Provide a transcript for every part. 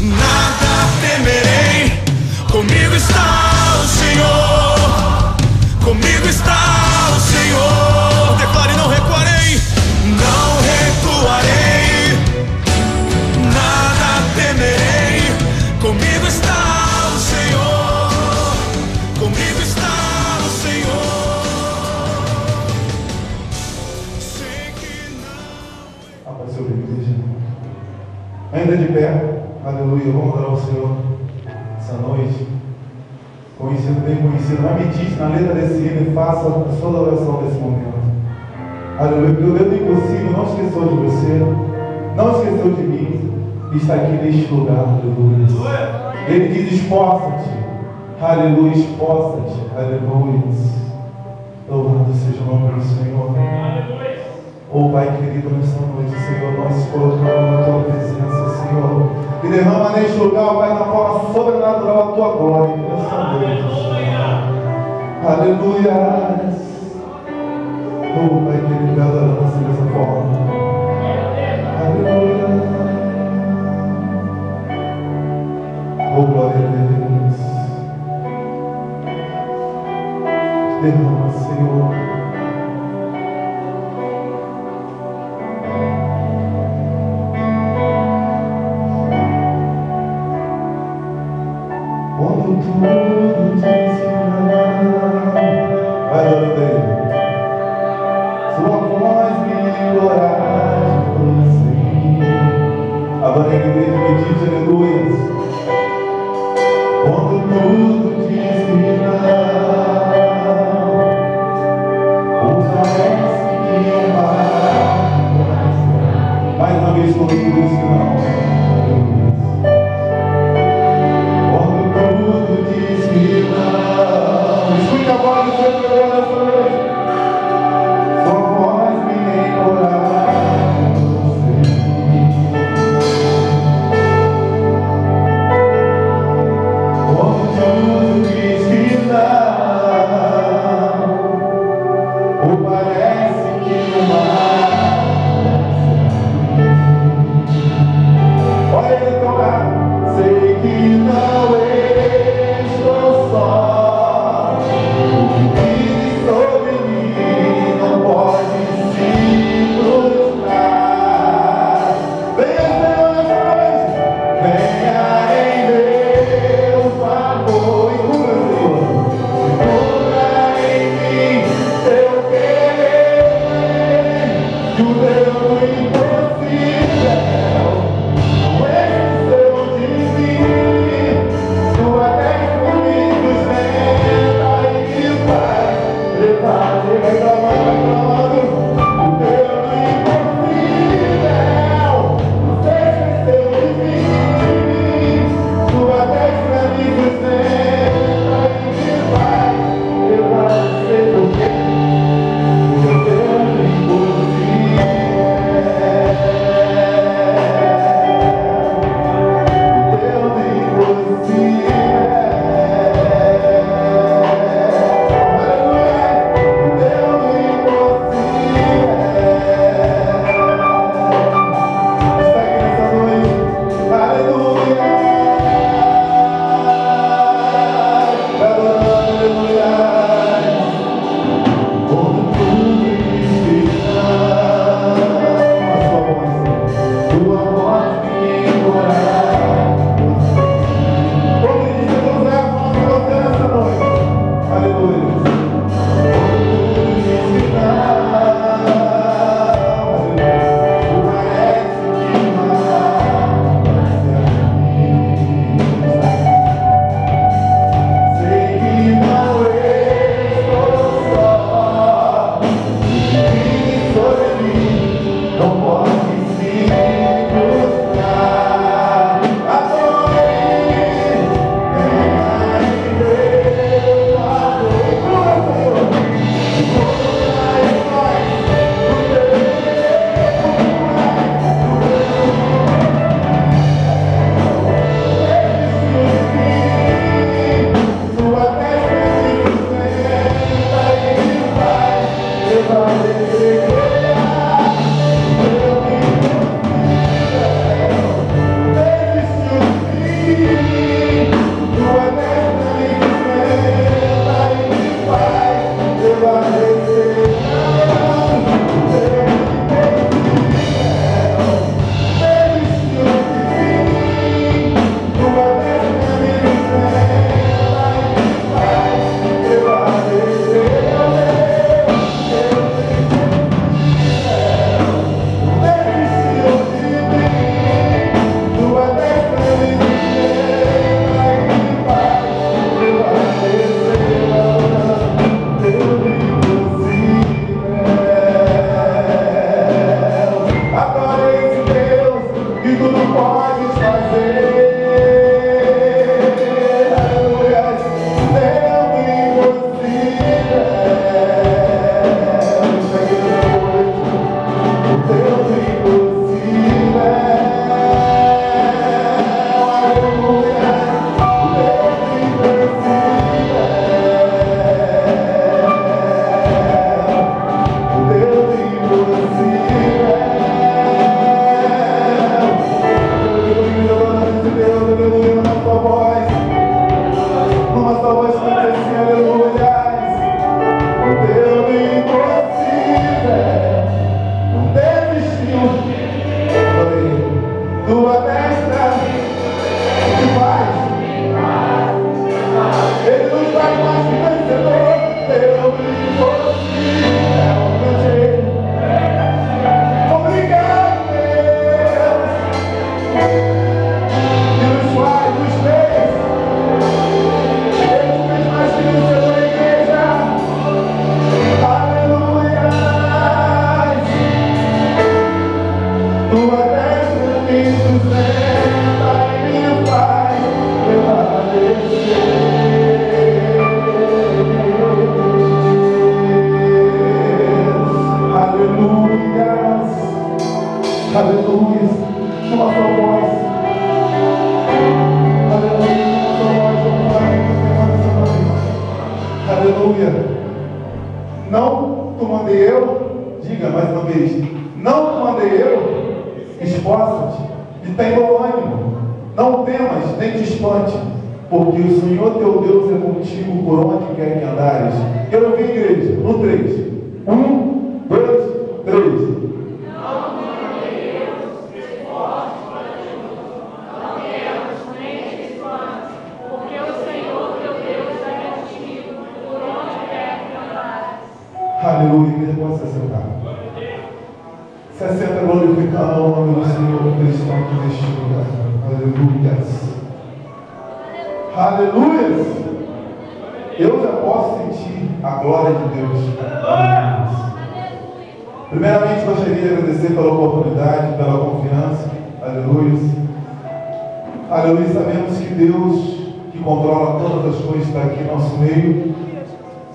nada temerei. Comigo está o Senhor, comigo está o Senhor. Declare: não recuarei, não recuarei, nada temerei. Comigo está o Senhor, comigo está o Senhor. Sei que não. A paz sobre a igreja. Ainda de pé, aleluia, vamos adorar o Senhor essa noite. Conhecido, bem conhecido, não medite na letra desse hino e faça a sua adoração nesse momento. Aleluia, porque o Deus do impossível não esqueceu de você, não esqueceu de mim, e está aqui neste lugar, aleluia. Ele diz: esforça-te, aleluia, esforça-te, aleluia. Louvado seja o nome do Senhor. Oh Pai querido, nessa noite, Senhor, nós colocamos na Tua presença, Senhor, e derrama neste lugar, Pai, na forma sobrenatural a Tua glória nessa noite, Senhor. Aleluia. Oh Pai querido, adoramos dessa forma. Aleluia. Oh glória a Deus. Derrama, Senhor. Quando tudo disse não, vai adorando Ele. Sua voz me encoraja a prosseguir. Adora Ele mesmo, medite, aleluia. Quando tudo disse não, parece que é mais uma vez, quando tudo disse não. Escute a voz do Senhor nessa noite. Sua voz me encoraja a prosseguir. Quando tudo diz que não, ou parece que o mar Não temas, nem te espante, porque o Senhor teu Deus é contigo por onde quer que andares. Quero ouvir, igreja, no 3. 1, 2, 3. Aleluia, igreja, pode se sentar. Se assenta glorificando o nome do Senhor Cristo aqui neste lugar. Aleluia. Aleluia. Eu já posso sentir a glória de Deus. Primeiramente, gostaria de agradecer pela oportunidade, pela confiança. Aleluia. Aleluia. Sabemos que Deus, que controla todas as coisas, está aqui em nosso meio.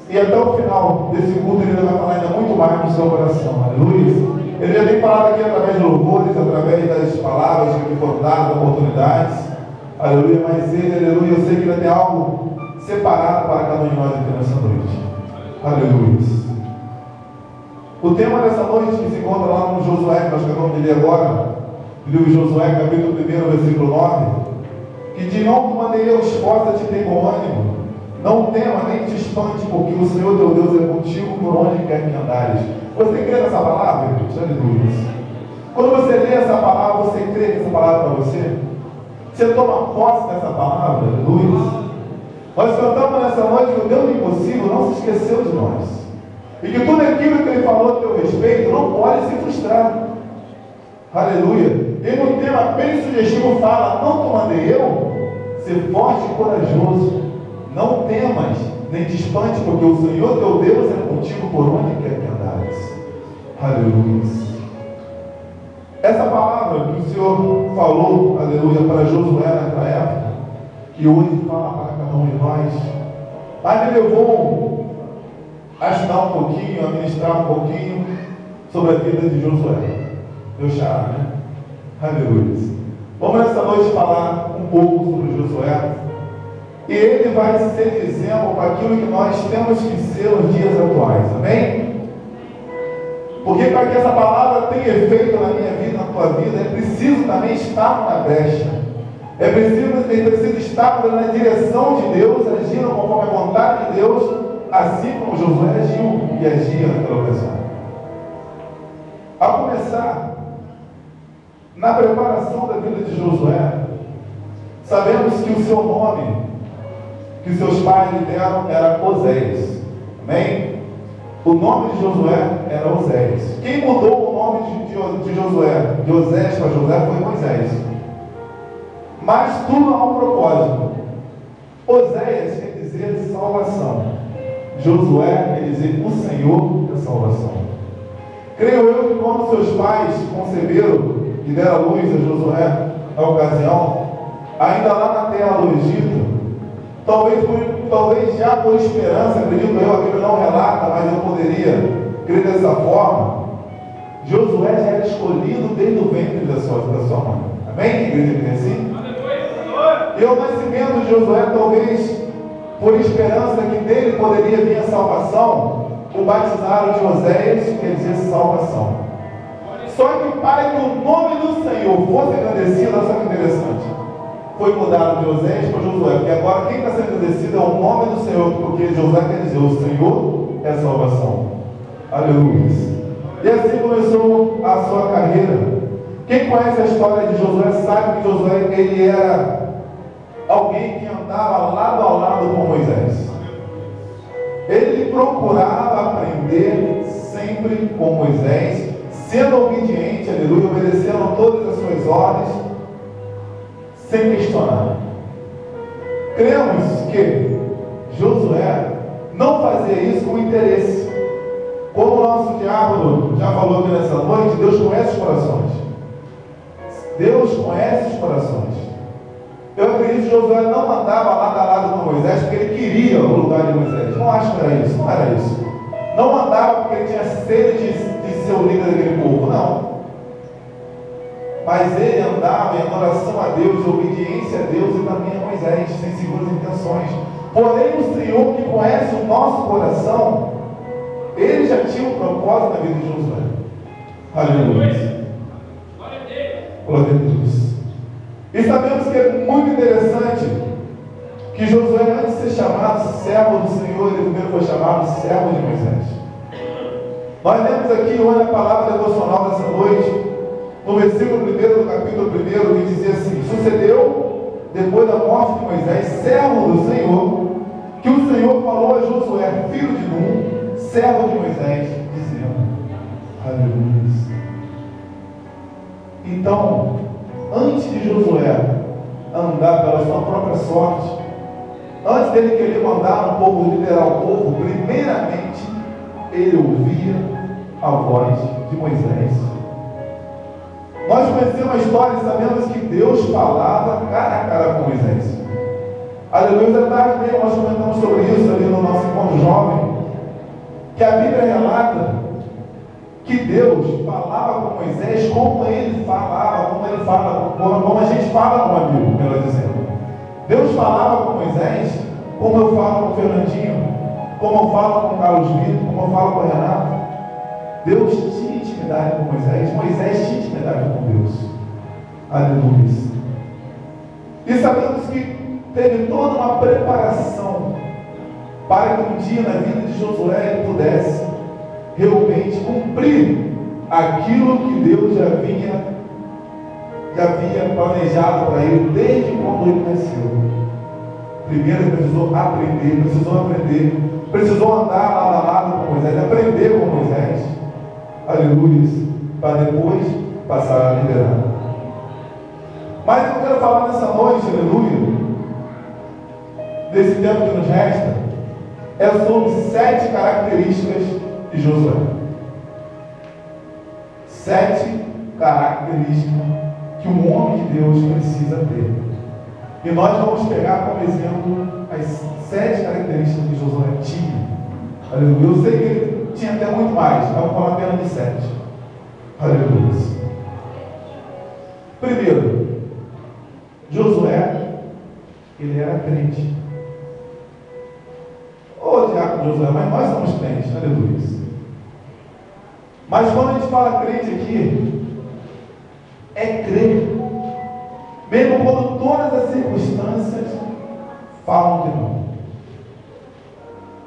E até o final desse culto ele vai falar ainda muito mais no seu coração. Aleluia. Ele já tem falado aqui através de louvores, através das palavras que foram dadas, oportunidades. Aleluia. Mas ele, aleluia, eu sei que ainda tem algo separado para cada um de nós aqui nessa noite. Aleluia. O tema dessa noite que se encontra lá no Josué, que nós acabamos de ler agora, livro de Josué, capítulo 1, versículo 9, que diz: não te mandei eu, esforça-te, tem bom ânimo. Não tema nem te espante, porque o Senhor teu Deus é contigo por onde quer que andares. Você crê nessa palavra, irmãos? Aleluia. Quando você lê essa palavra, você crê nessa palavra para você? Você toma posse dessa palavra? Aleluia. Nós cantamos nessa noite que o Deus impossível não se esqueceu de nós. E que tudo aquilo que Ele falou a teu respeito não pode se frustrar. Aleluia. E no tema bem sugestivo fala: não te mandei eu? Ser forte e corajoso. Não temas, nem te espante, porque o Senhor teu Deus é contigo por onde quer que andares. Aleluia. Essa palavra que o Senhor falou, aleluia, para Josué naquela época, que hoje fala para cada um de nós, mas me levou a estudar um pouquinho, a ministrar um pouquinho sobre a vida de Josué. Deus chama, né? Aleluia. Vamos nessa noite falar um pouco sobre Josué. E ele vai ser exemplo para aquilo que nós temos que ser nos dias atuais, amém? Porque para que essa palavra tenha efeito na minha vida, na tua vida, é preciso também estar na brecha. É preciso estar na direção de Deus, agindo conforme a vontade de Deus, assim como Josué agiu e agia naquela ocasião. A começar, na preparação da vida de Josué, sabemos que o seu nome, que seus pais lhe deram, era Oséias. Amém? O nome de Josué era Oséias. Quem mudou o nome de Josué, de Oséias para Josué, foi Moisés. Mas tudo há um propósito. Oséias quer dizer salvação. Josué quer dizer o Senhor é salvação. Creio eu que quando seus pais conceberam e deram a luz a Josué na ocasião, ainda lá na terra do Egito, talvez já por esperança, acredito eu, a Bíblia não relata, mas eu poderia crer dessa forma, Josué já era escolhido desde o ventre da sua mãe. Amém? Igreja que é assim? E o nascimento de Josué, talvez por esperança que dele poderia vir a salvação, o batizaram de Oséias, que quer dizer salvação. Só que para que o nome do Senhor fosse agradecido, olha só que interessante, foi mudado de Oséias para Josué, porque agora quem está sendo agradecido é o nome do Senhor, porque Josué quer dizer, o Senhor é salvação. Aleluia. E assim começou a sua carreira. Quem conhece a história de Josué sabe que Josué, ele era alguém que andava lado a lado com Moisés. Ele procurava aprender sempre com Moisés, sendo obediente, aleluia, obedecendo todas as suas ordens, sem questionar. Cremos que Josué não fazia isso com interesse. Como o nosso diácono já falou aqui nessa noite, Deus conhece os corações. Deus conhece os corações. Eu acredito que Josué não andava lado a lado com Moisés porque ele queria o lugar de Moisés. Não acho que era isso, não era isso. Não andava porque ele tinha sede de ser o líder daquele povo, não. Mas ele andava em adoração a Deus, em obediência a Deus e também a Moisés, sem segundas intenções. Porém, o Senhor que conhece o nosso coração, ele já tinha um propósito na vida de Josué. Aleluia. Glória a Deus. E sabemos que é muito interessante que Josué, antes de ser chamado servo do Senhor, ele primeiro foi chamado servo de Moisés. Nós lemos aqui hoje a palavra devocional dessa noite, no versículo 1 do capítulo 1, que dizia assim: sucedeu, depois da morte de Moisés, servo do Senhor, que o Senhor falou a Josué, filho de Nun, servo de Moisés, dizendo: aleluia. Então, antes de Josué andar pela sua própria sorte, antes dele querer mandar um povo, liderar o povo, primeiramente ele ouvia a voz de Moisés. Nós conhecemos a história e sabemos que Deus falava cara a cara com Moisés. Aleluia, à tarde mesmo nós comentamos sobre isso ali no nosso encontro jovem, que a Bíblia relata que Deus falava com Moisés como ele falava, como a gente fala com um amigo, melhor dizendo. Deus falava com Moisés como eu falo com o Fernandinho, como eu falo com o Carlos Vitor, como eu falo com o Renato. Deus tinha intimidade com Moisés, Moisés tinha intimidade com Deus. Aleluia. E sabemos que teve toda uma preparação para que um dia na vida de Josué ele pudesse realmente cumprir aquilo que Deus já havia planejado para ele desde quando ele nasceu. Primeiro ele precisou andar lado a lado com Moisés, aprender com Moisés, aleluia, para depois passar a liderar. Mas eu quero falar nessa noite, aleluia, desse tempo que nos resta, é sobre 7 características de Josué. 7 características que um homem de Deus precisa ter. E nós vamos pegar como exemplo as 7 características que Josué tinha. Aleluia. Eu sei que ele tinha até muito mais, mas vamos falar apenas de 7. Aleluia. Primeiro, Josué, ele era crente. Ô diácono Josué, mas nós somos crentes, aleluia. Mas quando a gente fala crente aqui, é crer, mesmo quando todas as circunstâncias falam que não.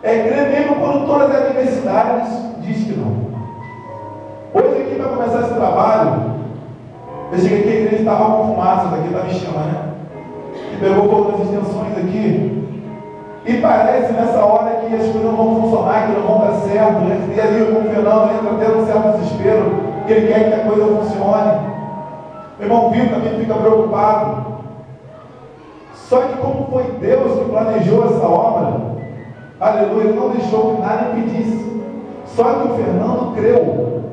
É crer mesmo quando todas as adversidades diz que não. Hoje aqui para começar esse trabalho, eu cheguei aqui, a igreja estava com fumaça, daqui estava em chama, né? E pegou fogo nas extensões aqui. E parece nessa hora que as coisas não vão funcionar, que não vão dar certo, né? E ali o Fernando entra tendo um certo desespero, que ele quer que a coisa funcione. O irmão Vitor também fica preocupado. Só que como foi Deus que planejou essa obra, aleluia, ele não deixou que nada impedisse. Só que o Fernando creu.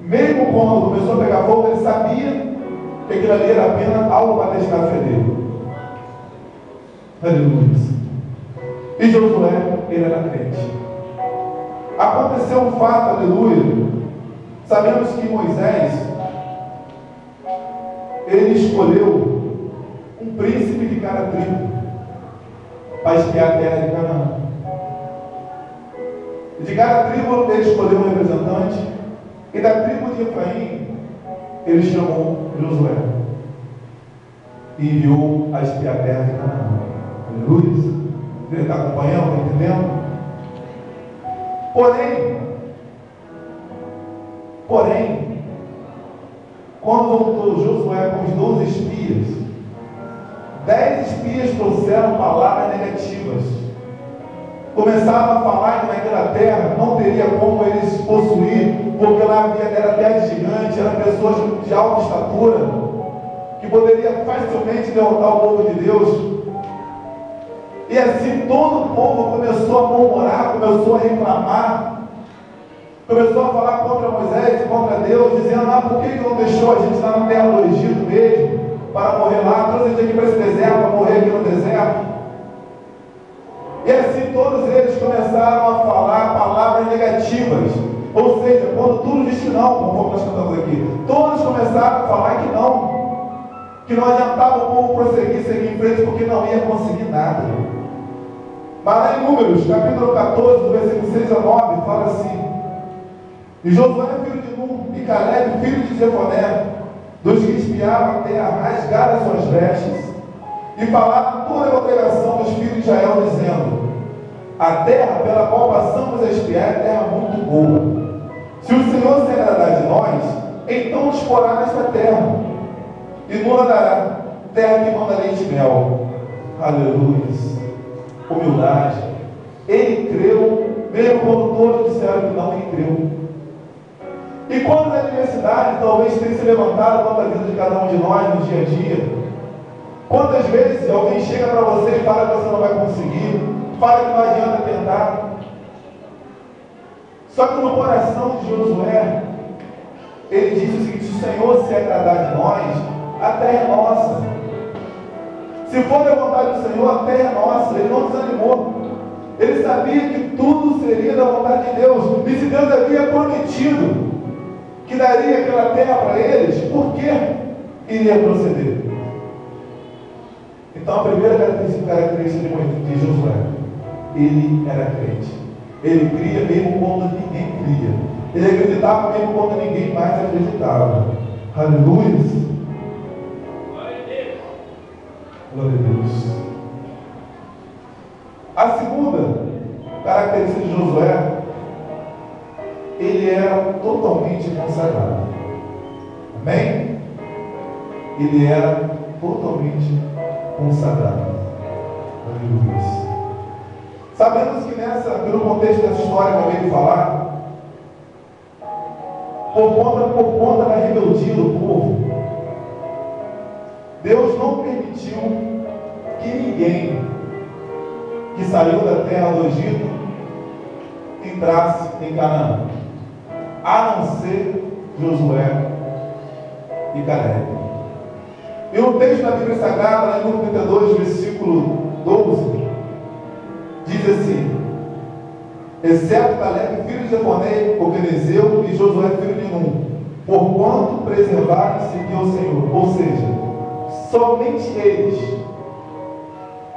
Mesmo quando começou a pegar fogo, ele sabia que aquilo ali era apenas algo para testar a fé dele. Aleluia. E Josué, ele era crente. Aconteceu um fato, aleluia. Sabemos que Moisés, ele escolheu um príncipe de cada tribo para espiar a terra de Canaã. De cada tribo ele escolheu um representante, e da tribo de Efraim ele chamou Josué e enviou a espiar a terra de Canaã. Aleluia. Ele está acompanhando, está entendendo? Porém, quando voltou Josué com os 12 espias, 10 espias trouxeram palavras negativas. Começaram a falar que naquela terra não teria como eles possuir, porque lá era terra de gigante, eram pessoas de alta estatura, que poderia facilmente derrotar o povo de Deus. E assim todo o povo começou a murmurar, começou a reclamar, começou a falar contra Moisés e contra Deus, dizendo: por que não deixou a gente lá na terra do Egito mesmo, para morrer lá, trouxe a gente aqui para esse deserto, para morrer aqui no deserto. E assim todos eles começaram a falar palavras negativas, ou seja, quando tudo diz que não, como nós cantamos aqui, todos começaram a falar que não adiantava o povo prosseguir, seguir em frente, porque não ia conseguir nada. Mas lá em Números, capítulo 14, do versículo 6 a 9, fala assim: e Josué, filho de Nun, e Caleb, filho de Jefoné, dos que espiavam a terra, rasgaram suas vestes e falaram toda a congregação dos filhos de Israel, dizendo: a terra pela qual passamos a espiar é terra muito boa. Se o Senhor se agradar de nós, então nos porá nesta terra e nos dará terra que manda leite e mel. Aleluia. Humildade. Ele creu, mesmo quando todos disseram que não, ele creu. E quando a adversidade talvez tenha se levantado contra a vida de cada um de nós no dia a dia, quantas vezes alguém chega para você e fala que você não vai conseguir, fala que não adianta tentar. Só que no coração de Josué, ele disse o seguinte: se o Senhor se agradar de nós, a terra é nossa. Se for da vontade do Senhor, a terra é nossa. Ele não desanimou. Ele sabia que tudo seria da vontade de Deus. E se Deus havia prometido que daria aquela terra para eles, por que iria proceder? Então a primeira característica de Josué, ele era crente. Ele cria mesmo quando ninguém cria. Ele acreditava mesmo quando ninguém mais acreditava. Aleluia. Glória a Deus. A segunda característica de Josué, ele era totalmente consagrado. Amém? Ele era totalmente consagrado. Aleluia. Sabemos que no contexto dessa história que eu acabei de falar, por conta da rebeldia do povo, Deus não permitiu que ninguém que saiu da terra do Egito entrasse em Canaã, a não ser Josué e Caleb. E no texto da Bíblia Sagrada, no 32, versículo 12, diz assim: exceto Caleb, filho de Jefoné, o quenezeu, e Josué, filho de Nun, porquanto preservaram e seguiam o Senhor. Ou seja, somente eles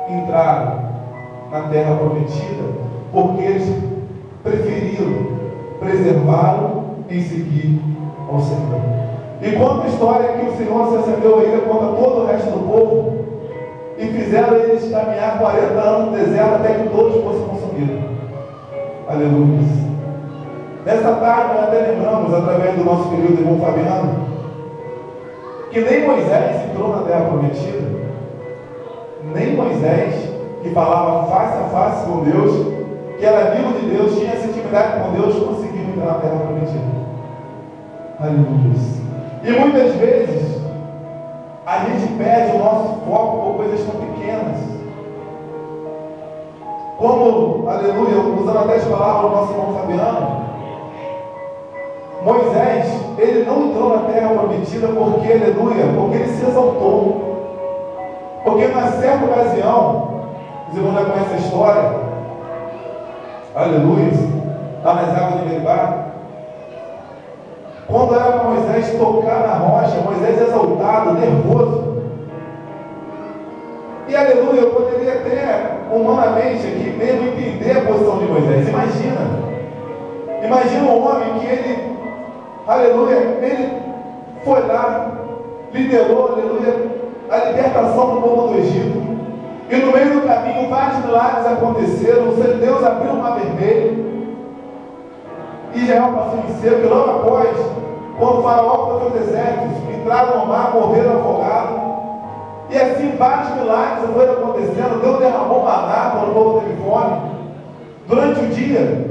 entraram na terra prometida, porque eles preferiram, preservaram e seguir ao Senhor. E conta a história que o Senhor se acendeu a ira contra todo o resto do povo e fizeram eles caminhar 40 anos no deserto até que todos fossem consumidos. Aleluia. Nessa tarde nós até lembramos, através do nosso querido irmão Fabiano, que nem Moisés entrou na terra prometida, nem Moisés, que falava face a face com Deus, que era amigo de Deus, tinha essa intimidade com Deus, conseguiu entrar na terra prometida. Aleluia. E muitas vezes a gente perde o nosso foco por coisas tão pequenas. Como, aleluia, usando até as palavras do nosso irmão Fabiano, Moisés, ele não entrou na terra prometida porque, aleluia, porque ele se exaltou. Porque numa certa ocasião, os irmãos já conhecem a história, aleluia, está nas águas de Meribá. Quando era para Moisés tocar na rocha, Moisés exaltado, nervoso. E aleluia, eu poderia até humanamente aqui mesmo entender a posição de Moisés. Imagina um homem que ele, aleluia, ele foi lá, liderou, aleluia, a libertação do povo do Egito. E no meio do caminho vários milagres aconteceram. Deus abriu o mar vermelho. Israel passou em seco, e logo após, quando o faraó com seus exércitos entraram no mar, morreram afogados. E assim vários milagres foram acontecendo. Deus derramou maná quando o povo teve fome. Durante o dia,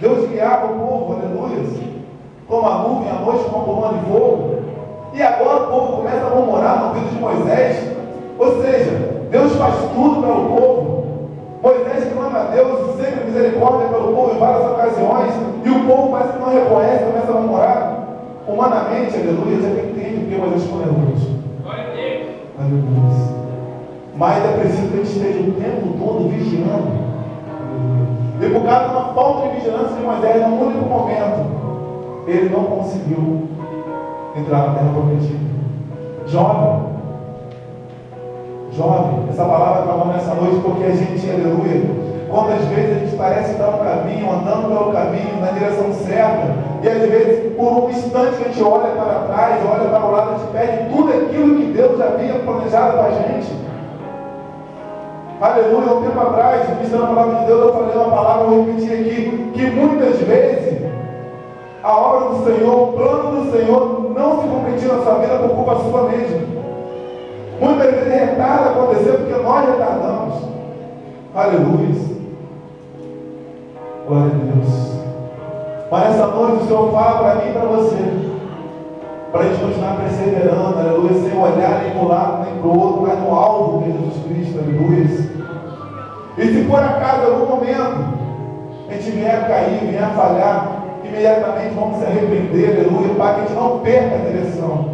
Deus guiava o povo, aleluia, como a nuvem, à noite como a coluna de fogo. E agora o povo começa a murmurar no ouvido de Moisés. Ou seja, Deus faz tudo pelo povo. Moisés clama a Deus, sempre misericórdia pelo povo em várias ocasiões, e o povo parece que não reconhece, começa a murmurar. Humanamente, aleluia, já entende porque Moisés ficou nervoso. Aleluia. Mas é preciso que a gente esteja o tempo todo vigiando. E por causa de uma falta de vigilância de Moisés, num único momento, ele não conseguiu entrar na terra prometida. Jovem, essa palavra está falando nessa noite porque a gente, aleluia, quantas vezes a gente parece estar no caminho, andando pelo caminho, na direção certa, e às vezes, por um instante que a gente olha para trás, trás, olha para o lado, a gente perde tudo aquilo que Deus já havia planejado para a gente. Aleluia. Um tempo atrás, ministrando a palavra de Deus, eu falei uma palavra, eu vou repetir aqui, que muitas vezes a obra do Senhor, o plano do Senhor não se concretiza na sua vida por culpa sua mesmo. Muitas vezes retarda acontecer porque nós retardamos. Aleluia. Glória a Deus. Mas nessa noite o Senhor fala para mim e para você, para a gente continuar perseverando, aleluia, sem olhar nem para um lado nem para o outro, mas no alvo que é Jesus Cristo, aleluia. E se por acaso em algum momento a gente vier a cair, vier a falhar, imediatamente vamos se arrepender, aleluia, para que a gente não perca a direção,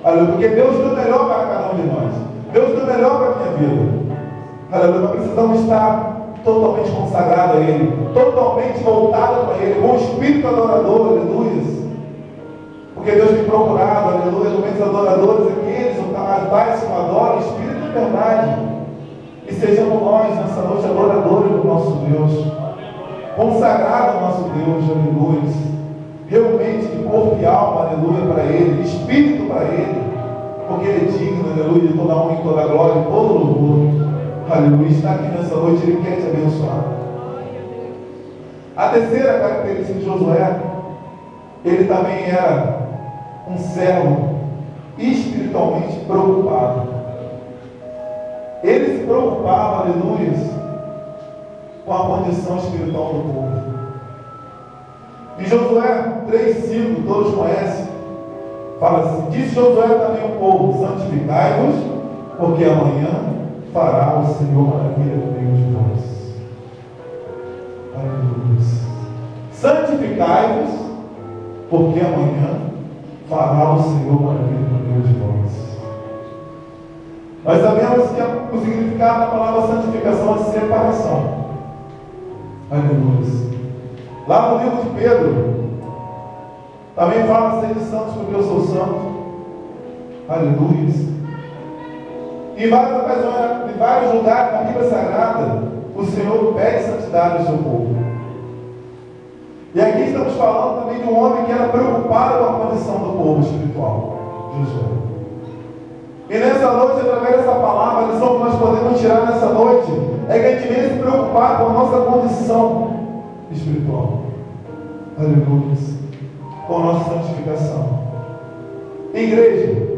aleluia, porque Deus deu o melhor para cada um de nós, Deus deu o melhor para a minha vida, aleluia. Nós precisamos estar totalmente consagrado a Ele, totalmente voltado para Ele, com o espírito adorador, aleluia. Porque Deus tem procurado, aleluia, no meio dos adoradores, aqueles, os tais que adoram, espírito de verdade. E sejamos nós, nessa noite, adoradores do nosso Deus, consagrados ao nosso Deus, aleluia. Realmente de corpo e alma, aleluia, para Ele, de espírito para Ele, porque Ele é digno, aleluia, de toda honra, toda glória, de todo louvor. Aleluia, está aqui nessa noite, Ele quer te abençoar. A terceira característica de Josué, ele também era um servo espiritualmente preocupado. Ele se preocupava, aleluia, com a condição espiritual do povo. Em Josué 3,5, todos conhecem, fala assim: disse Josué também ao povo: santificai-vos, porque amanhã fará o Senhor maravilha no meio de vós. Aleluia. Santificai-vos, porque amanhã fará o Senhor maravilha no meio de vós. Nós sabemos que o significado da palavra santificação é separação. Aleluia. Lá no livro de Pedro também fala: sede santos, porque eu sou santo. Aleluia. Em várias ocasiões, em vários lugares da Bíblia Sagrada, o Senhor pede santidade ao seu povo. E aqui estamos falando também de um homem que era preocupado com a condição do povo espiritual, Josué. E nessa noite, através dessa palavra, a lição que nós podemos tirar nessa noite é que a gente venha se preocupar com a nossa condição espiritual. Aleluia. Com a nossa santificação. Igreja,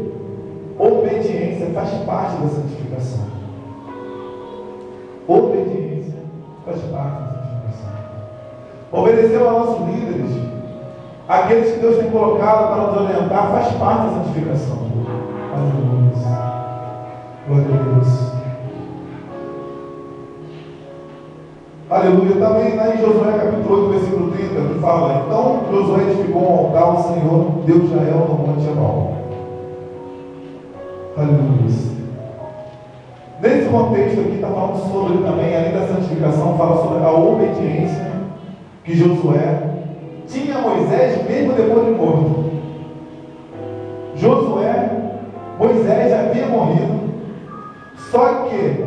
obediência faz parte da santificação. Obediência faz parte da santificação. Obedecer aos nossos líderes, aqueles que Deus tem colocado para nos orientar, faz parte da santificação. Aleluia. Glória a Deus. Aleluia. Também lá em Josué capítulo 8, versículo 30, que fala: então Josué edificou um altar ao Senhor, Deus de Israel, no monte Ebal. Aleluia. Nesse contexto aqui está falando sobre também, além da santificação, fala sobre a obediência que Josué tinha a Moisés mesmo depois de morto. Moisés já havia morrido, só que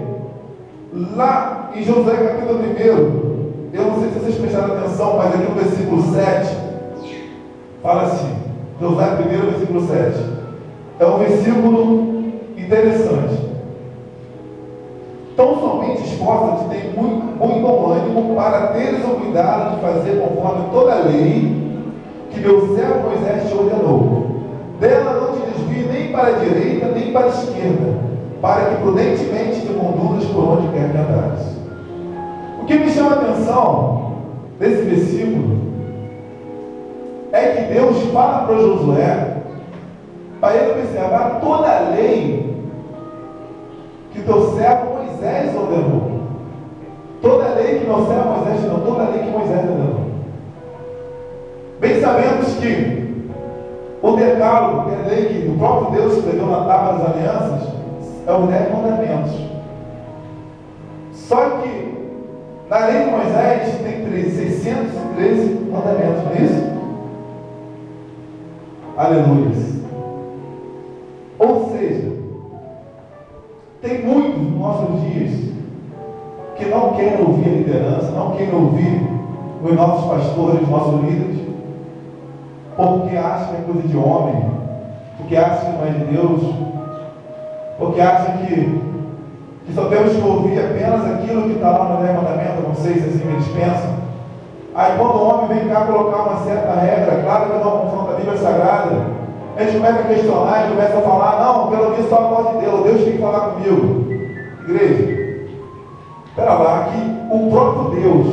lá em Josué capítulo 1, eu não sei se vocês prestaram atenção, mas aqui no versículo 7 fala assim, Josué 1, versículo 7, é um versículo interessante. Tão somente esforça-te, tem muito ânimo para teres o cuidado de fazer conforme toda a lei que meu servo Moisés te ordenou. Dela não te desvie nem para a direita nem para a esquerda, para que prudentemente te conduzas por onde quer que andares. O que me chama a atenção desse versículo é que Deus fala para Josué para ele observar toda a lei que teu servo Moisés ordenou. Toda a lei que meu servo Moisés ordenou, toda a lei que Moisés ordenou. Bem sabemos que o decálogo, que é a lei que o próprio Deus escreveu na tábua das alianças, é os 10 mandamentos. Só que na lei de Moisés tem 613 mandamentos, não é isso? Aleluia. Ou seja, tem muitos nos nossos dias que não querem ouvir a liderança, não querem ouvir os nossos pastores, os nossos líderes, porque acham que é coisa de homem, porque acham que não é de Deus, porque acham que só temos que ouvir apenas aquilo que está lá no 10 mandamentos, não sei se é assim que eles pensam. Aí quando o homem vem cá colocar uma certa regra, claro que não confronta a Bíblia Sagrada, a gente começa a questionar, a gente começa a falar, não, pelo menos só a voz de Deus, Deus tem que falar comigo. Igreja, espera lá, que o próprio Deus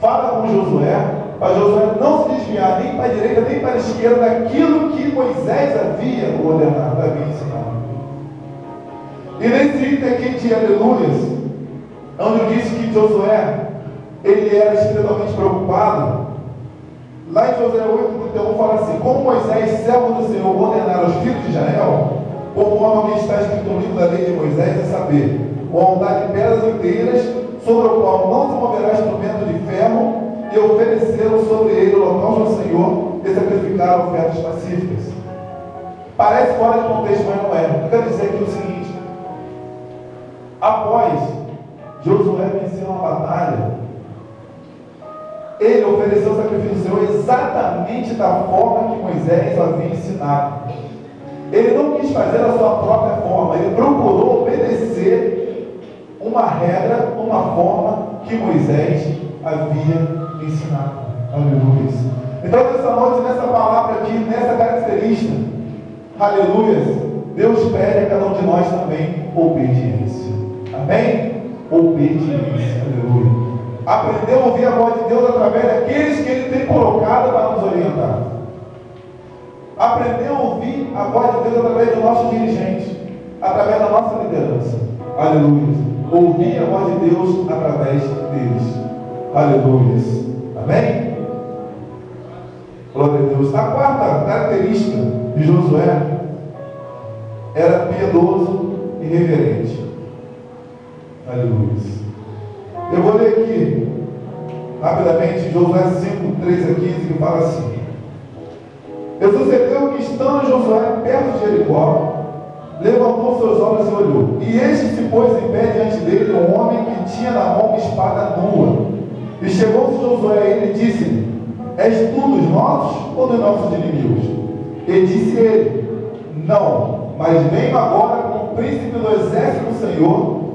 fala com Josué, para Josué não se desviar nem para a direita nem para a esquerda daquilo que Moisés havia ordenado, havia ensinado. E nesse item aqui de Aleluias, onde eu disse que Josué ele era extremamente preocupado, lá em Josué 8:31 fala assim: como Moisés, servo do Senhor, ordenara aos filhos de Israel, conforme está escrito no livro da lei de Moisés, a saber, o altar de pedras inteiras, sobre o qual não se moverá instrumento de ferro, e ofereceram sobre ele o holocausto ao Senhor e sacrificaram ofertas pacíficas. Parece fora de contexto, mas não é. Eu quero dizer aqui o seguinte: após Josué vencer uma batalha, ele ofereceu o sacrifício do Senhor exatamente da forma que Moisés havia ensinado. Ele não quis fazer a sua própria forma, ele procurou obedecer uma regra, uma forma que Moisés havia ensinado. Aleluia. Então nessa noite, nessa palavra aqui, nessa característica, aleluia, Deus pede a cada um de nós também obediência. Amém? Obediência. Aleluia. Aprender a ouvir a voz de Deus através daqueles que Ele tem colocado para nos orientar. Aprender a ouvir a voz de Deus através do nosso dirigente, através da nossa liderança. Aleluia. Ouvir a voz de Deus através deles. Aleluia. Amém? Glória a Deus. A quarta característica de Josué era piedoso e reverente. Aleluia. Eu vou ler aqui rapidamente Josué 5, 13 a 15, que fala assim: e sucedeu que, estando Josué perto de Jericó, levantou seus olhos e olhou, e este se pôs em pé diante dele um homem que tinha na mão uma espada nua. E chegou-se Josué a ele e disse-lhe: és tu dos nossos ou dos nossos inimigos? E disse ele: não, mas venho agora com o príncipe do exército do Senhor.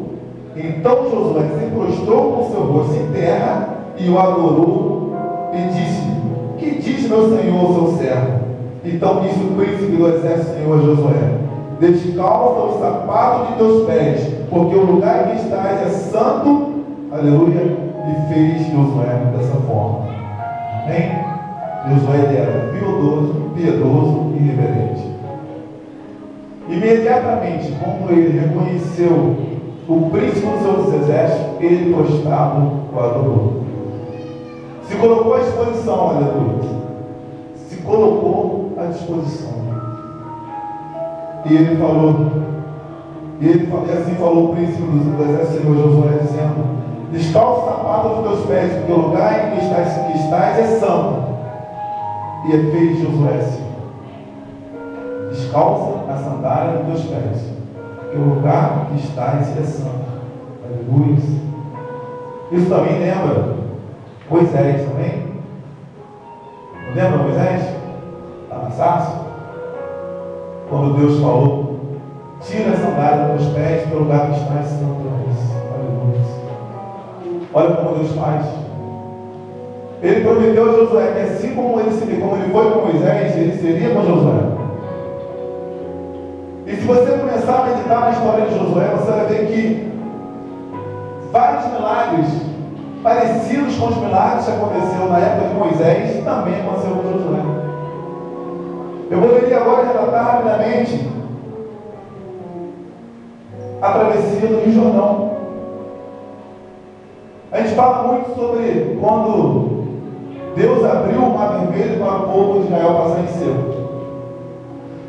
Então Josué se prostrou com seu rosto em terra e o adorou e disse-lhe: que diz meu senhor, seu servo? Então disse o príncipe do exército do Senhor a Josué: descalça os sapatos de teus pés, porque o lugar em que estás é santo. Aleluia. E fez Josué dessa forma. Amém? Josué era piedoso e reverente. Imediatamente, quando ele reconheceu o príncipe dos seus exércitos, ele prostrado o adorou. Se colocou à disposição, aleluia. Se colocou à disposição. E ele falou, e assim falou o príncipe do exército, Senhor Josué, dizendo: descalça o sapato dos teus pés, porque o lugar em que estás é santo. E fez Josué assim: descalça a sandália dos teus pés, porque o lugar que estás é santo. Aleluia. Isso também lembra Moisés também. Não lembra Moisés? Lá na sarça? Quando Deus falou: tira a sandália dos teus pés, porque o lugar que estás é santo. Aleluia. Olha como Deus faz. Ele prometeu a Josué que assim como ele foi com Moisés, ele seria com Josué. E se você começar a meditar na história de Josué, você vai ver que vários milagres parecidos com os milagres que aconteceram na época de Moisés também aconteceram com Josué. Eu poderia agora relatar rapidamente a travessia do Rio Jordão. A gente fala muito sobre quando Deus abriu o mar vermelho para o povo de Israel passar em seco.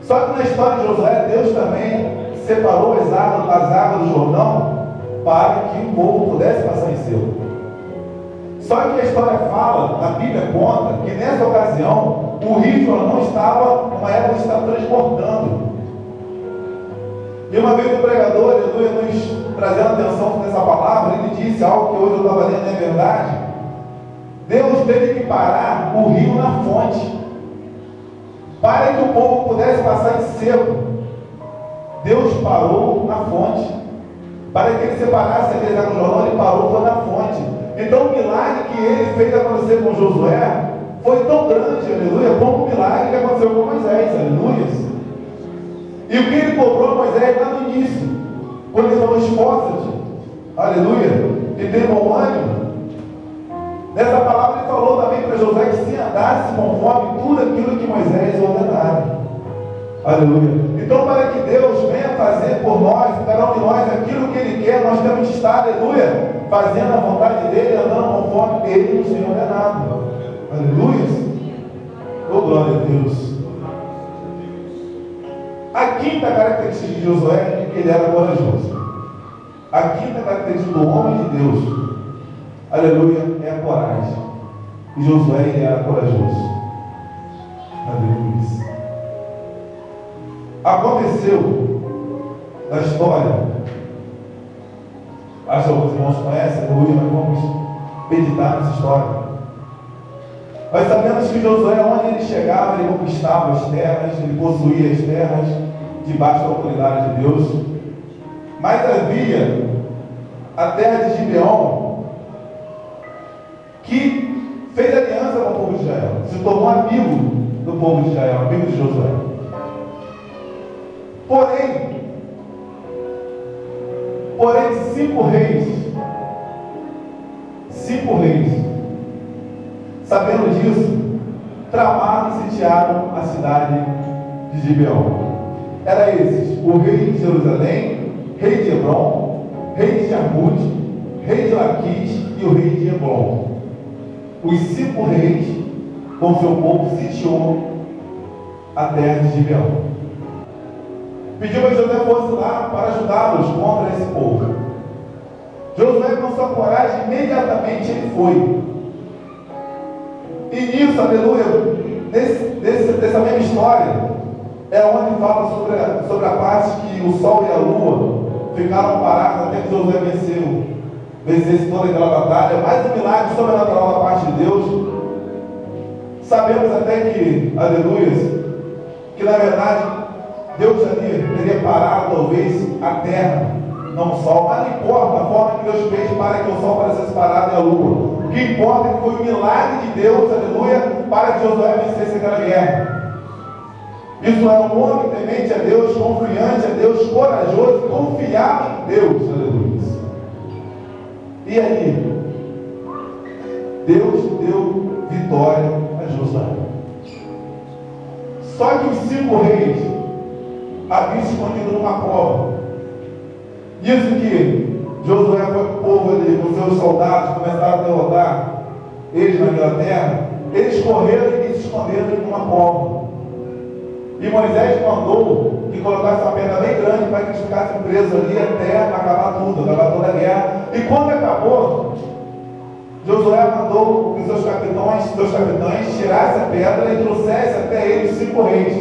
Só que na história de Josué, Deus também separou as águas do Jordão para que o povo pudesse passar em seco. Só que a história fala, a Bíblia conta, que nessa ocasião o Rio Jordão estava, numa época, estava transbordando. E uma vez o pregador, nos trazendo atenção nessa palavra, ele disse algo que hoje eu estava lendo, é verdade. Deus teve que parar o rio na fonte. para que o povo pudesse passar em seco. Deus parou na fonte. Para que ele separasse aqueles águas do Jordão, ele parou, foi na fonte. Então o milagre que ele fez acontecer com Josué foi tão grande, aleluia, como o milagre que aconteceu com Moisés, aleluia. E o que ele cobrou a Moisés lá no início, quando ele falou: esforça-te, aleluia, e tem bom ânimo. Nessa palavra ele falou também para Josué que se andasse conforme tudo aquilo que Moisés ordenara. Aleluia. Então, para que Deus venha fazer por nós, cada um de nós, aquilo que Ele quer, nós temos que estar, aleluia, fazendo a vontade dEle, andando conforme Ele nos tem ordenado. Aleluia. Oh, glória a Deus. A quinta característica de Josué é que ele era corajoso. A quinta característica do homem de Deus, aleluia, é a coragem. E Josué, ele era corajoso. Aleluia. Aconteceu na história, acho que alguns irmãos conhecem, aleluia, mas vamos meditar nessa história. Nós sabemos que Josué, onde ele chegava, ele conquistava as terras, ele possuía as terras, debaixo da autoridade de Deus. Mas havia a terra de Gibeon, que fez aliança com o povo de Israel, se tornou amigo do povo de Israel, amigo de Josué. Porém, cinco reis, sabendo disso, tramaram e sitiaram a cidade de Gibeon. Era esses: o rei de Jerusalém, rei de Hebron, rei de Jarmut, rei de Laquis e o rei de Eglon. Os 5 reis, com seu povo, sitiou a terra de Gibeon. Pediu para Josué fosse lá para ajudá-los contra esse povo. Josué, com sua coragem, imediatamente ele foi. E nisso, aleluia, dessa mesma história, é onde fala sobre a parte que o sol e a lua ficaram parados até que Josué vencesse toda aquela batalha. Mais um milagre sobrenatural da parte de Deus. Sabemos até que, aleluia, que na verdade Deus já teria parado talvez a terra, não o sol, mas não importa a forma que Deus fez para que o sol parecesse parado e a lua. O que importa é que foi o milagre de Deus, aleluia, para que Josué vencesse aquela guerra. Isso é um homem temente a Deus, confiante a Deus, corajoso, confiava em Deus, aleluia. E aí, Deus deu vitória a Josué. Só que os 5 reis haviam se escondido numa cova. Diz que Josué foi com o povo ali, com seus soldados, começaram a derrotar eles naquela terra. Eles correram e se esconderam numa cova. E Moisés mandou que colocasse uma pedra bem grande para que eles ficassem presos ali até acabar tudo, acabar toda a guerra. E quando acabou, Josué mandou que seus capitães tirassem a pedra e trouxessem até eles 5 reis.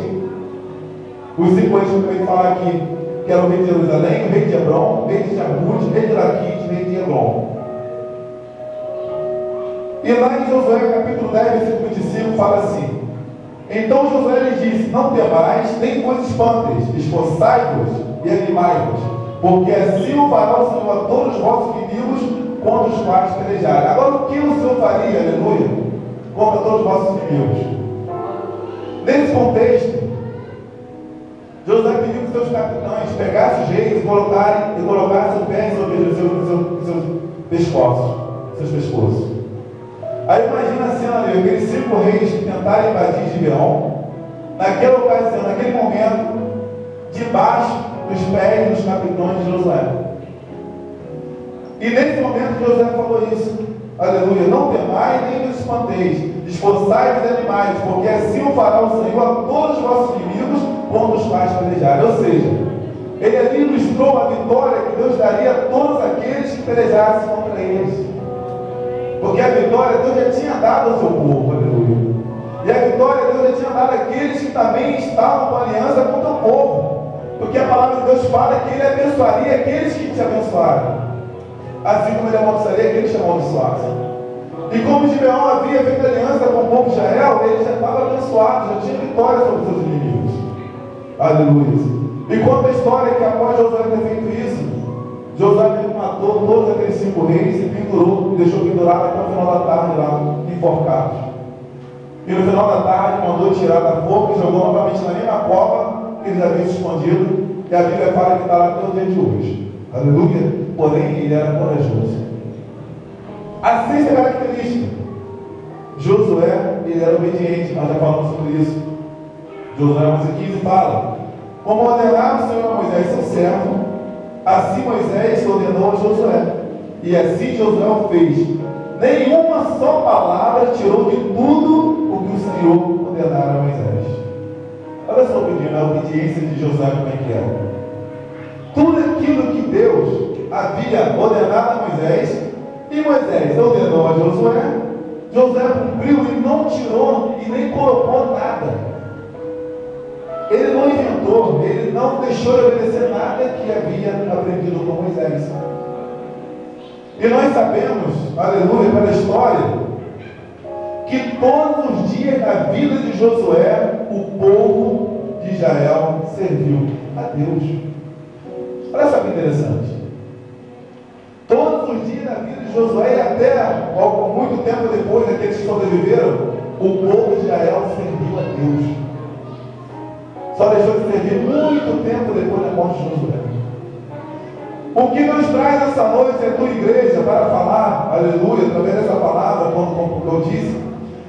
Os 5 reis que eu acabei de falar aqui, que era o rei de Jerusalém, o rei de Hebron, o rei de Jarmut, o rei de Laquis, o rei de Eglon. E lá em Josué, capítulo 10, versículo 25, fala assim: então Josué lhes disse: não temais, nem vos espanteis, esforçai-vos e animai-vos, porque assim o fará o Senhor a todos os vossos inimigos contra os quais pelejarem. Agora, o que o Senhor faria, aleluia, contra todos os vossos inimigos? Nesse contexto, Josué pediu que seus capitães pegassem os reis e colocassem o pé sobre seus pescoços. Aí imagina a cena ali, aqueles 5 reis que tentaram invadir Gibeon, naquela ocasião, naquele momento, debaixo dos pés dos capitães de Josué. E nesse momento Josué falou isso: aleluia, não temais nem vos espanteis, esforçai-vos e animai-vos, porque assim o fará o Senhor a todos os vossos inimigos contra os quais pelejarem. Ou seja, ele ali ilustrou a vitória que Deus daria a todos aqueles que pelejassem contra eles. Porque a vitória Deus já tinha dado ao seu povo, aleluia. E a vitória Deus já tinha dado àqueles que também estavam com aliança contra o povo. Porque a palavra de Deus fala que Ele abençoaria aqueles que te abençoaram, assim como Ele amaldiçoaria aqueles que te amaldiçoassem. E como Gibeão havia feito aliança com o povo de Israel, ele já estava abençoado, já tinha vitória sobre seus inimigos. Aleluia. E conta a história que após Josué ter feito isso, Josué matou todos aqueles 5 reis e pendurou, deixou pendurado até o final da tarde lá, enforcados. E no final da tarde mandou tirar da forca e jogou novamente na mesma cova que eles haviam escondido. E a Bíblia fala que está lá até o dia de hoje. Aleluia. Porém, ele era corajoso. A sexta característica: Josué, ele era obediente. Nós já falamos sobre isso. Josué 11:15 fala: como ordenava o Senhor a Moisés, seu servo, assim Moisés ordenou a Josué. E assim Josué o fez. Nenhuma só palavra tirou de tudo o que o Senhor ordenara a Moisés. Olha só a obediência de Josué, como é que era. Tudo aquilo que Deus havia ordenado a Moisés, e Moisés ordenou a Josué, Josué cumpriu e não tirou e nem colocou nada. Ele não inventou, ele não deixou de obedecer nada que havia aprendido com Moisés. E nós sabemos, aleluia, pela história, que todos os dias da vida de Josué, o povo de Israel serviu a Deus. Olha só que interessante. Todos os dias da vida de Josué, e até muito tempo depois daqueles que sobreviveram, o povo de Israel serviu a Deus. Só deixou de servir muito tempo depois da morte de Josué. O que nos traz essa noite a tua igreja para falar, aleluia, através dessa palavra, como eu disse,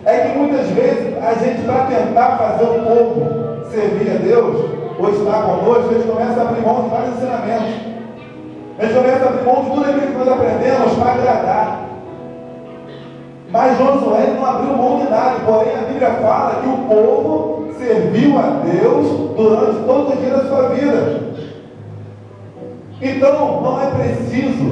é que muitas vezes a gente, para tentar fazer o povo servir a Deus, ou estar conosco, a gente começa a abrir mão de vários ensinamentos. A gente começa a abrir mão de tudo aquilo que nós aprendemos para agradar. Mas Josué não abriu mão de nada, porém a Bíblia fala que o povo serviu a Deus durante todos os dias da sua vida. Então, não é preciso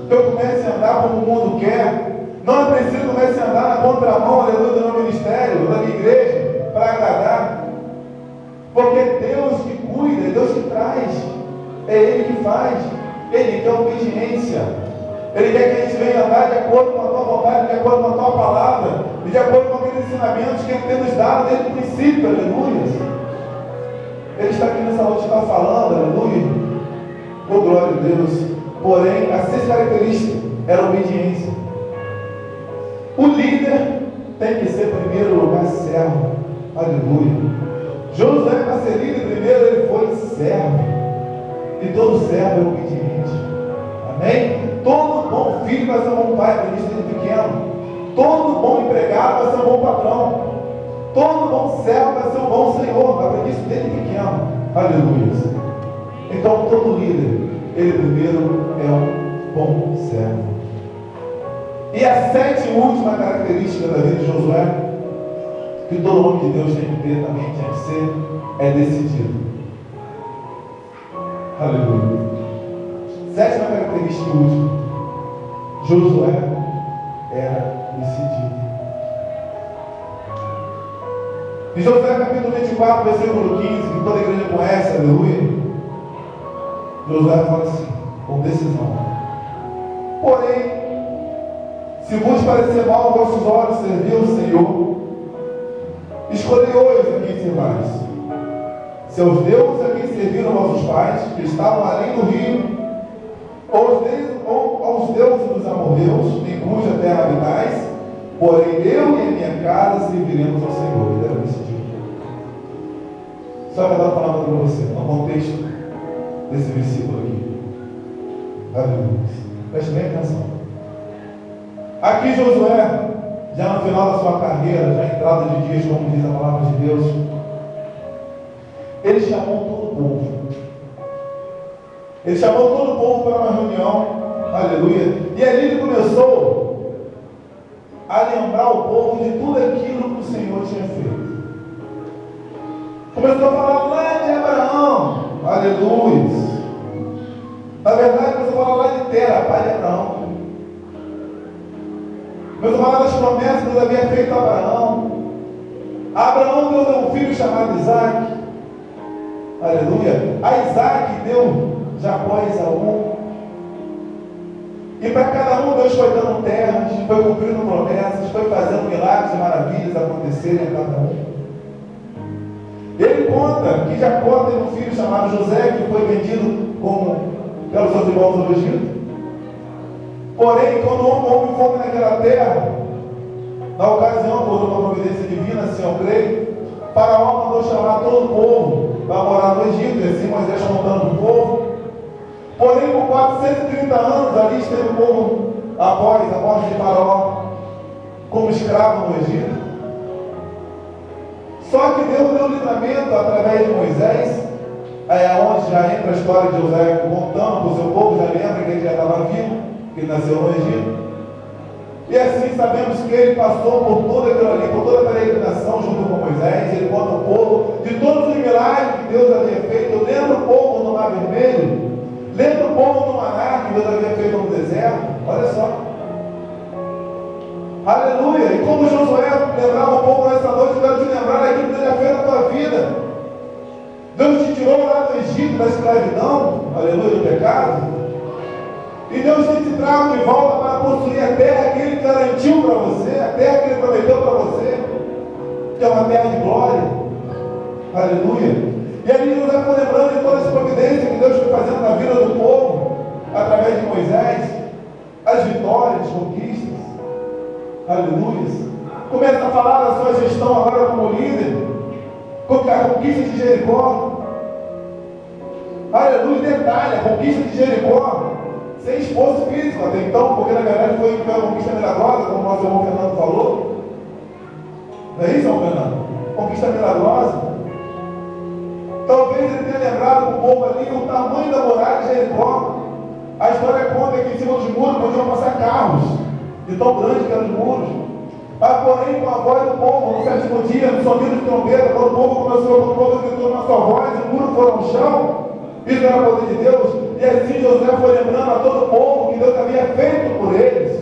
que eu comece a andar como o mundo quer, não é preciso que eu comece a andar na contramão, aleluia, do meu ministério, da minha igreja, para agradar, porque é Deus que cuida, é Deus que traz, é Ele que faz, Ele quer obediência, Ele quer que a gente venha andar de acordo com a tua vontade, de acordo com a tua palavra, e de acordo com aqueles ensinamentos que Ele tem nos dado desde o princípio, aleluia. Ele está aqui nessa noite, está falando, aleluia. Oh, glória a Deus. Porém, a sexta característica era a obediência. O líder tem que ser, em primeiro lugar, servo. Aleluia. Josué, para ser líder, primeiro ele foi servo. E todo servo é obediente. Amém? Todo bom filho vai ser um bom pai, para desde pequeno. Todo bom empregado vai ser um bom patrão. Todo bom servo vai ser um bom senhor. Aprendi isso desde pequeno. Aleluia. Então, todo líder, ele primeiro é um bom servo. E a sétima e última característica da vida de Josué, que todo homem de Deus tem que ter também, tinha que ser, é decidido. Aleluia. Sétima característica e última, Josué era decidido. Em Josué capítulo 24, versículo 15, que toda a igreja conhece, aleluia. Josué fala assim, com decisão: porém, se vos parecer mal aos vossos olhos servir o Senhor, escolhei hoje a quem servais. Se aos deuses a quem serviram vossos pais, que estavam além do rio, ou aos deuses dos amorreus, em cuja terra habitais, porém eu e a minha casa serviremos ao Senhor. Ele era decidido. Só que eu estava falando para você, no contexto desse versículo aqui. Aleluia. Preste bem atenção. Aqui Josué, já no final da sua carreira, já entrada de dias, como diz a palavra de Deus, ele chamou todo o povo. Ele chamou todo o povo para uma reunião. Aleluia. E ali ele começou a lembrar o povo de tudo aquilo que o Senhor tinha feito. Começou a falar lá de Abraão. Aleluia. Na verdade, começou a falar lá de Tera, pai de Abraão. Começou a falar das promessas que Deus havia feito a Abraão. Abraão deu um filho chamado Isaac. Aleluia. A Isaac deu Jacó e Esaú. E para cada um Deus foi dando terras, foi cumprindo promessas, foi fazendo milagres e maravilhas acontecerem a cada um. Ele conta que Jacó teve um filho chamado José, que foi vendido pelos seus irmãos no Egito. Porém, quando houve fome naquela terra, na ocasião, por uma providência divina, assim eu creio, Faraó mandou chamar todo o povo para morar no Egito, e assim Moisés montando o povo. Porém, por 430 anos ali esteve o povo, após a morte de Faraó, como escravo no Egito. Só que Deus deu livramento através de Moisés, onde já entra a história de José contando para o seu povo, já lembra que ele já estava vivo, que ele nasceu no Egito. E assim sabemos que ele passou por tudo aquilo ali, por toda a peregrinação junto com Moisés. Ele conta o povo de todos os milagres que Deus havia feito. Lembra o povo no Mar Vermelho, lembra o povo no Maná que Deus havia feito no deserto. Olha só, aleluia. E como Josué lembrava o povo nessa noite, eu quero te lembrar daquilo que Deus já fez na tua vida. Deus te tirou lá do Egito, da escravidão, aleluia, do pecado. E Deus te traz de volta para possuir a terra que Ele garantiu para você, a terra que Ele prometeu para você, que é uma terra de glória. Aleluia. E ali Deus vai lembrando de todas as providências que Deus foi fazendo na vida do povo, através de Moisés, as vitórias, as conquistas. Aleluia. Começa a falar da sua gestão agora como líder, com a conquista de Jericó. Aleluia. Detalhe, a conquista de Jericó, sem esforço físico até então, porque na verdade foi uma conquista milagrosa, como o nosso irmão Fernando falou. Não é isso, irmão Fernando? Conquista milagrosa. Talvez ele tenha lembrado para o povo ali o tamanho da muralha de Jericó. A história conta que em cima dos muros podiam passar carros, de tão grande que eram os muros. Mas porém, com a voz do povo, no sétimo dia, no sonido de trombeta, quando o povo gritou na sua voz, o muro foi ao chão. Isso era o poder de Deus. E assim José foi lembrando a todo o povo que Deus havia feito por eles.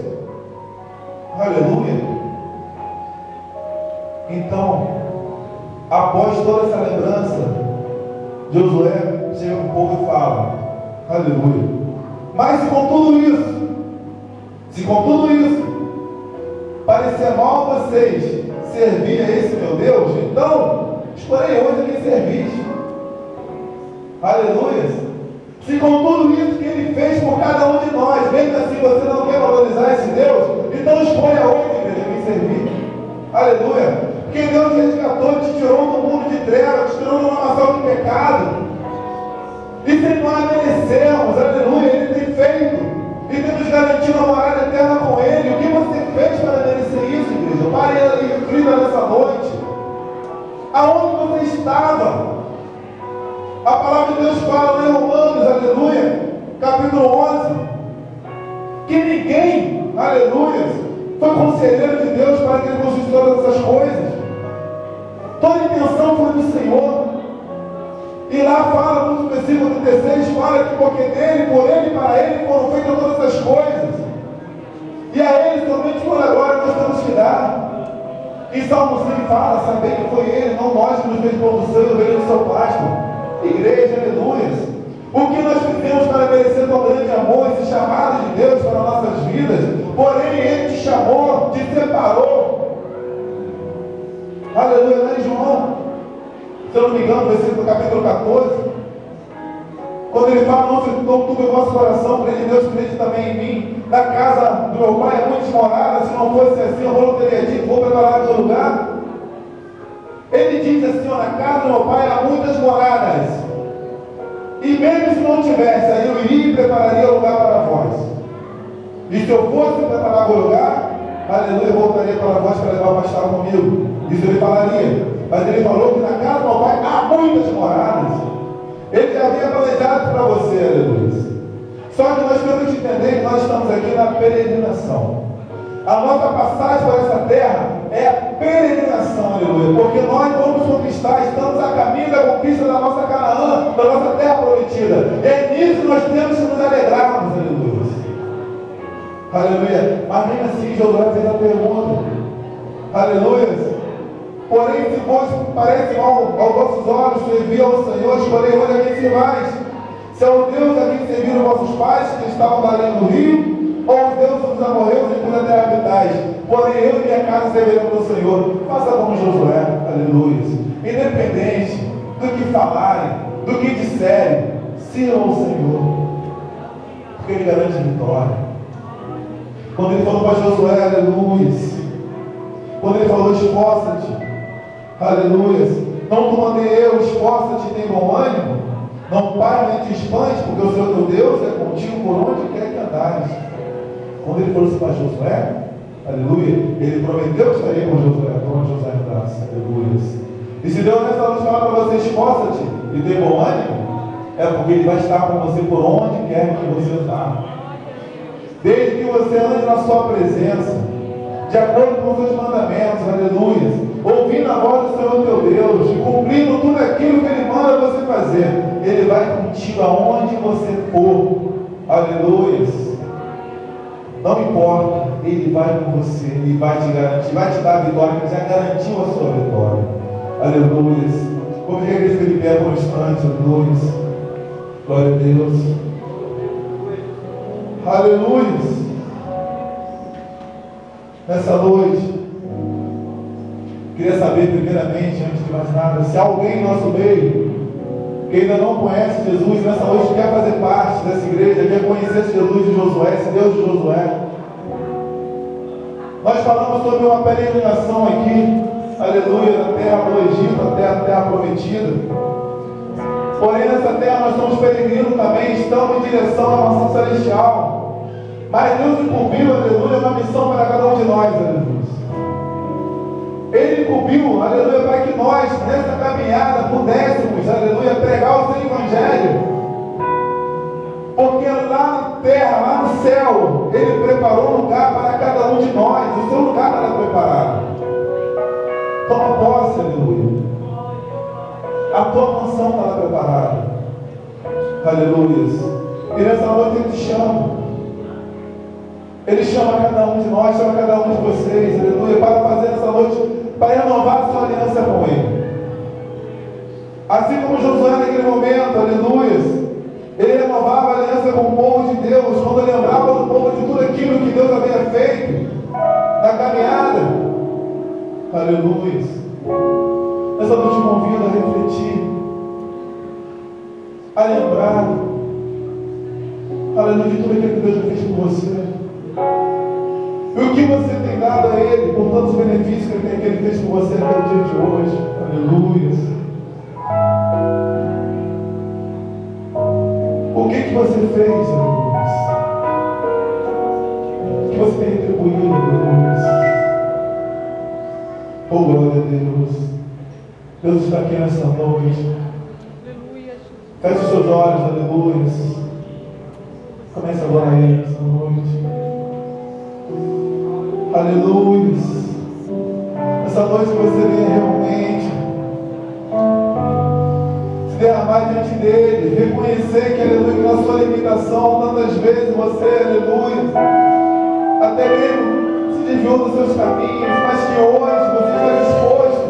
Aleluia. Então, após toda essa lembrança, Josué chega para o povo e fala: aleluia. Mas se com tudo isso parecer mal a vocês servir a esse meu Deus, então escolhei hoje a quem servir. Aleluia. Se com tudo isso que Ele fez por cada um de nós, mesmo assim você não quer valorizar esse Deus, então escolha hoje, igreja, quem servir. Aleluia. Porque Deus te resgatou, te tirou do mundo de trevas, te tirou de uma nação de pecado. E se nós merecemos, aleluia, Ele tem feito. E tem nos garantido uma morada eterna com Ele. O que você fez para merecer isso, igreja? Pare e reflita nessa noite. Aonde você estava? A palavra de Deus fala em Romanos, aleluia, capítulo 11, que ninguém, aleluia, foi conselheiro de Deus para que Ele construísse todas essas coisas. Toda a intenção foi do Senhor. E lá fala, no versículo 36, fala que porque dele, por Ele e para Ele foram feitas todas essas coisas. E a Ele, somente por agora, nós temos que dar. Em Salmo 100 fala, saber que foi Ele, não nós que nos fez produção e ovelha do seu pasto. Igreja, aleluia. O que nós fizemos para merecer tão grande amor, esse chamado de Deus para nossas vidas? Porém, Ele te chamou, te separou. Aleluia, lá em João, se eu não me engano, versículo capítulo 14, quando ele fala: não se turbe o vosso coração, crede em Deus, crede também em mim. Na casa do meu pai há muitas moradas, se não fosse assim, eu não teria dito, vou preparar o lugar. Ele diz assim: na casa do meu pai há muitas moradas, e mesmo se não tivesse, aí eu iria e prepararia lugar para vós. E se eu fosse preparar o lugar, aleluia, eu voltaria para vós para levar para estar comigo. Isso ele falaria. Mas ele falou que na casa do meu pai há muitas moradas. Ele já havia planejado para você, aleluia. Só que nós temos que entender que nós estamos aqui na peregrinação. A nossa passagem por essa terra é a peregrinação, aleluia. Porque nós vamos conquistar, estamos a caminho da conquista da nossa Canaã, da nossa terra prometida. É nisso que nós temos que nos alegrarmos, aleluia. Aleluia. Mas mesmo assim, Josué fez a pergunta. Aleluia. Porém, se vos parece mal aos vossos olhos servir ao Senhor, escolhei hoje a quem servais. Se é o Deus a quem serviram vossos pais, que estavam na linha do rio, ou porém eu e minha casa serviremos ao Senhor. Faça como Josué, aleluia. Independente do que falarem, do que disserem, sirvam ao Senhor, porque Ele garante vitória. Quando Ele falou para Josué, aleluia, quando Ele falou, esforça-te, aleluia, não te mandei eu, esforça-te, tem bom ânimo, não pare nem te espante, porque o Senhor teu Deus é contigo por onde quer que andares. Quando Ele falou isso para Josué, aleluia, Ele prometeu que estaria com Josué, como Josué andasse, aleluia. E se Deus nessa noite falar para você, esforça-te e tem bom ânimo, é porque Ele vai estar com você por onde quer que você andar. Desde que você ande na sua presença, de acordo com os seus mandamentos, aleluia, ouvindo a voz do Senhor teu Deus, e cumprindo tudo aquilo que Ele manda você fazer, Ele vai contigo aonde você for, aleluia. Não importa, Ele vai com você, Ele vai te garantir, vai te dar a vitória, Ele já garantiu a sua vitória. Aleluia. Como que a igreja de pé por um instante, aleluia. Glória a Deus. Aleluia. Nessa noite, queria saber primeiramente, antes de mais nada, se alguém em nosso meio que ainda não conhece Jesus, nessa noite quer fazer parte dessa igreja, quer conhecer esse Jesus de Josué, esse Deus de Josué. Nós falamos sobre uma peregrinação aqui, aleluia, da terra do Egito até a terra prometida. Porém, nessa terra nós somos peregrinos também, estamos em direção à mansão celestial. Mas Deus incumbiu, aleluia, uma missão para cada um de nós, aleluia. Ele incumbiu, aleluia, para que nós, nessa caminhada, pudéssemos, aleluia, pregar o seu evangelho. Porque lá na terra, lá no céu, Ele preparou um lugar para cada um de nós. O seu lugar está preparado. Toma posse, aleluia. A tua mansão está preparada. Aleluia. E nessa noite Ele te chama. Ele chama cada um de nós, chama cada um de vocês, aleluia, para fazer essa noite, para renovar a sua aliança com Ele. Assim como Josué naquele momento, aleluia, ele renovava a aliança com o povo de Deus, quando lembrava do povo de tudo aquilo que Deus havia feito na caminhada. Aleluia. Essa noite eu convido a refletir, a lembrar, aleluia, de tudo aquilo que Deus já fez por você. E o que você tem dado a Ele, por tantos benefícios que Ele fez por você até o dia de hoje. Aleluia. O que você fez, aleluia? O que você tem retribuído, aleluia? Oh, glória a Deus. Deus está aqui nessa noite. Feche os seus olhos, aleluia. Comece agora a Ele nessa noite. Aleluia. Essa noite você venha realmente se derramar diante dele, reconhecer que, aleluia, que na sua limitação, tantas vezes você, aleluia, até mesmo se desviou dos seus caminhos, mas que hoje você está disposto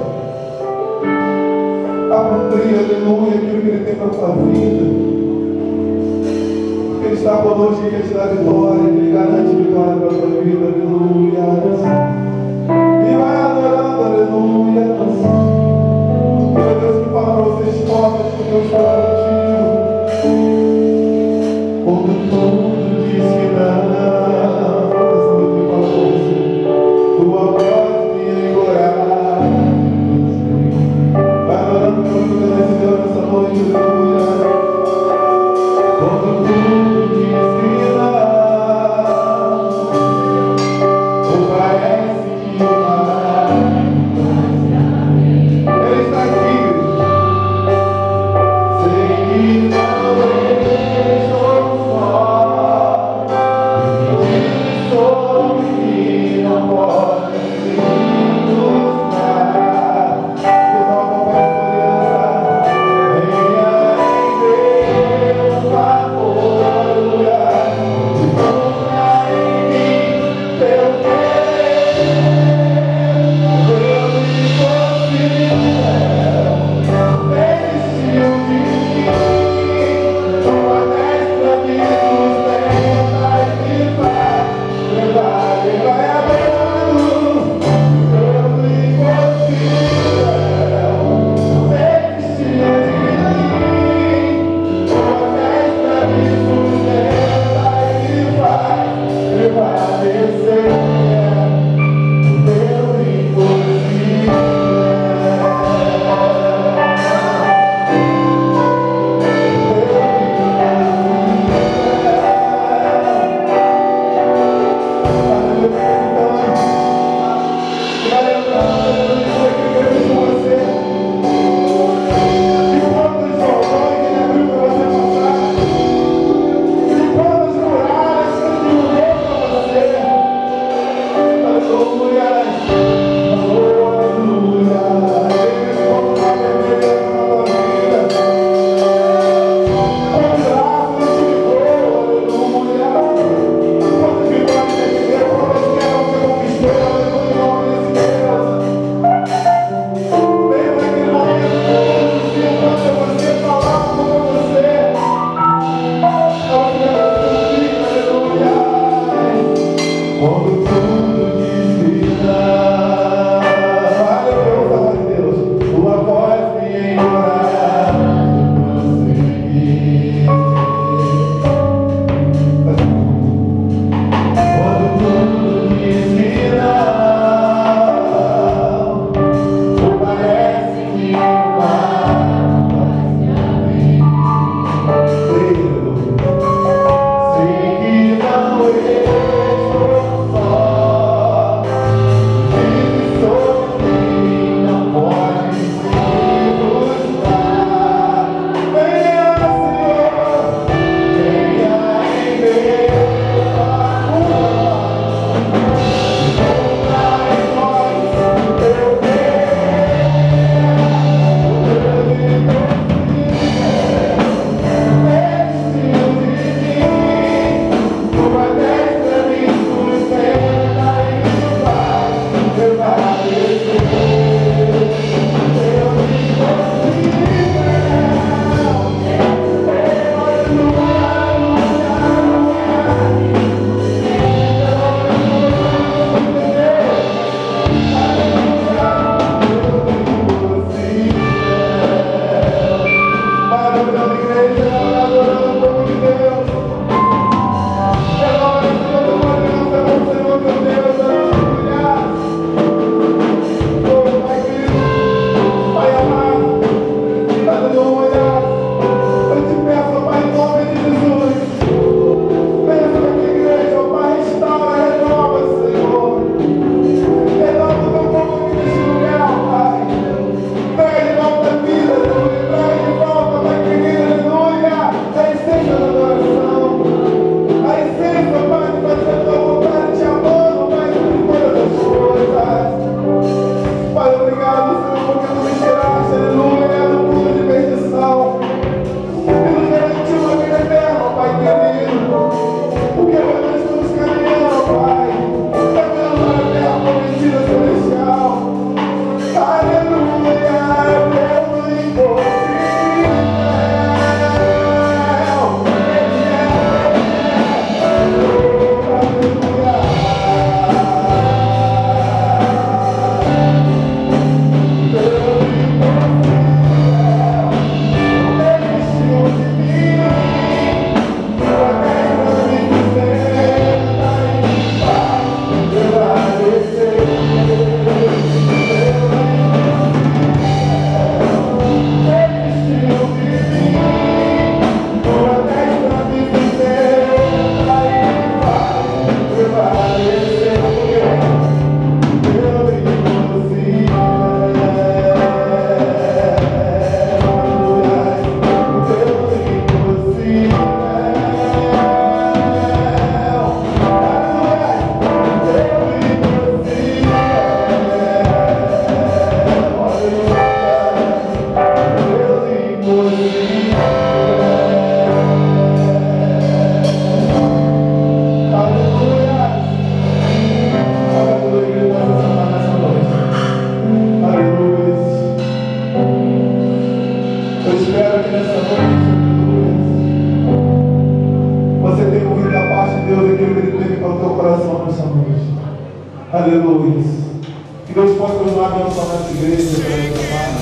a cumprir, aleluia, aquilo que Ele tem para a sua vida. Ele está conosco e quer te dar vitória, Ele garante vitória para a tua vida, aleluia. E vai adorando, aleluia. Meu Deus, que fala para vocês, toca, porque eu estou contigo. Quando tudo diz que não, essa noite me fala para você, tua voz me encoraja. Vai adorando, porque você recebeu nessa noite, aleluia. Quando tudo diz que não, ou parece que o mar Ele está aqui, sem Aleluia. Que Deus possa continuar abençoando essa igreja.